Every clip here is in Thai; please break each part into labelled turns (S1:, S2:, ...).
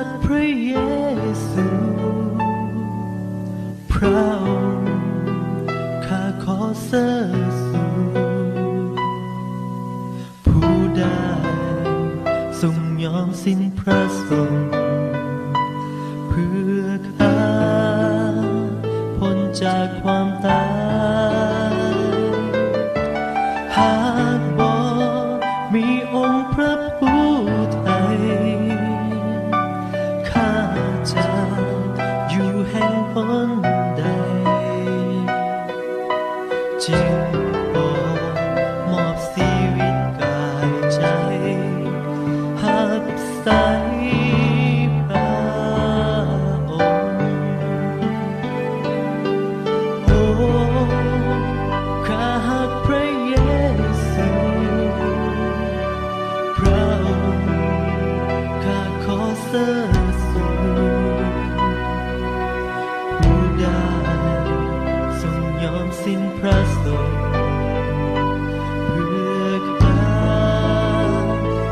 S1: กพระเยซูพระองค์ข้าขอเสริญผู้ได้ทรงยอมสิ้นพระชนม์เพื่อข้าพ้นจากความตายหากบ่มีองค์พระผู้ไทยข้าจะอยู่แห่งหนใดจึงขอมอบชีวิตกายใจหับใส่พระองค์โอ้ข้าหักพระเยซูพระองค์ข้าขอเสริญผู้ได้ทรงยอมสิ้นพระชนม์เพื่อข้า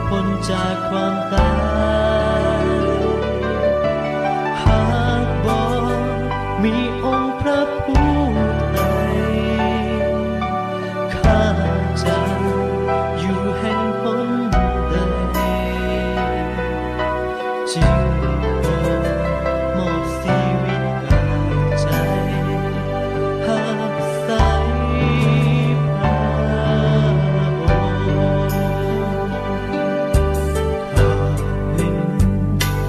S1: พ้นจากความตายหากบ่มีองค์พระผู้ไทยข้าจะอยู่แห่งหนใดจึงขอมอบชีวิตกายใจหับใส่พระองค์ข้าเห็น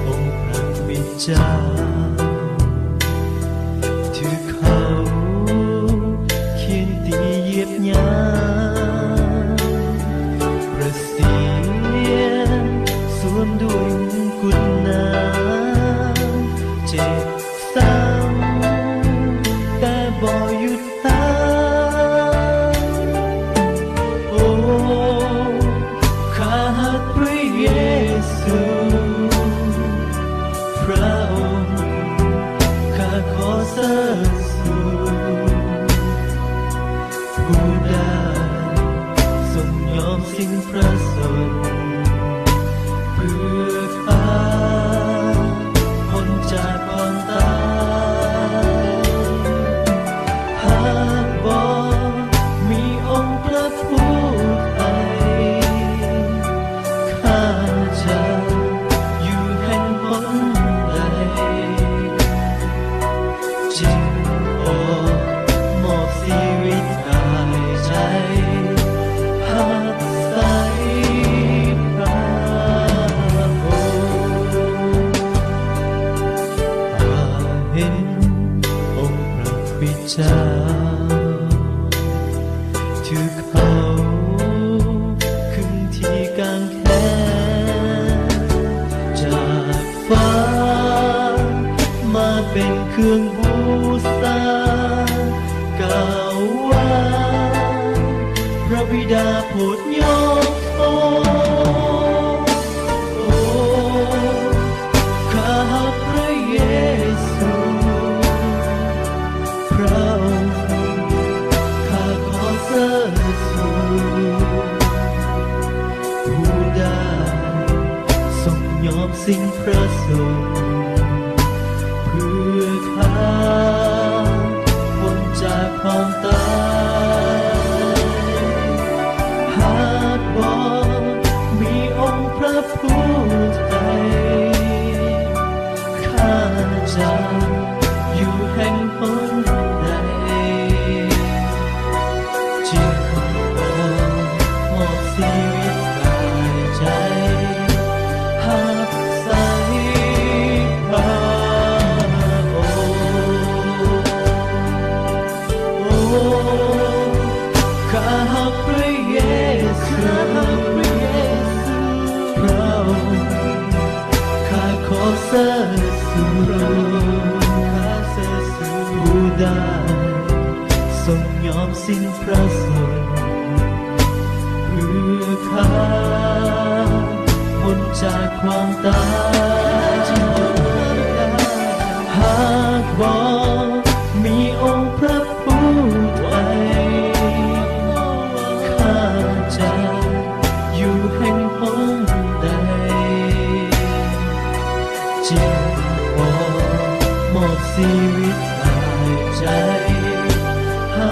S1: องค์พระวิญญาณถือเขาเขียนตีเหยียบย่ำประสิทธิ์สวมด้วยมงกุฎน้ำเจ็บซ้ำแต่บ่หยุดหายโอ้ข้าหักพระเยซูพระองค์ข้าขอเสริญผู้ได้ทรงยอมสิ้นพระชนม์เพื่อข้าพ้นจากความตายหากบ่มีองค์พระผู้ไทยข้าจะอยู่แห่งหนใดจึงขอมอบชีวิตกายใจหับใส่พระองค์ข้าเห็นองค์พระวิจาถือเขาขึ้นที่กางแขนจากฟ้ามาเป็นเครื่องบูชากล่าวว่าพระบิดาโปรดยกโทษโอ้ข้าหักพระเยซูพระองค์ข้าขอเสริญผู้ได้ทรงยอมสิ้นพระชนม์เพื่อข้าพ้นจากความตายหากบ่มีองค์พระผู้ไทยข้าจะอยู่แห่งหนใดจึงขอมอบชีวิตกายใจหับใส่พระองค์โอ้ข้าหักพระเยซูพระองค์ข้าขอเสริญผู้ได้ทรงยอมสิ้นพระชนม์เพื่อข้าพ้นจากความตายหากบ่มีองค์พระผู้ไทยข้าจะอยู่แห่งหนใด จริงพอมอบชีวิตตายใจหา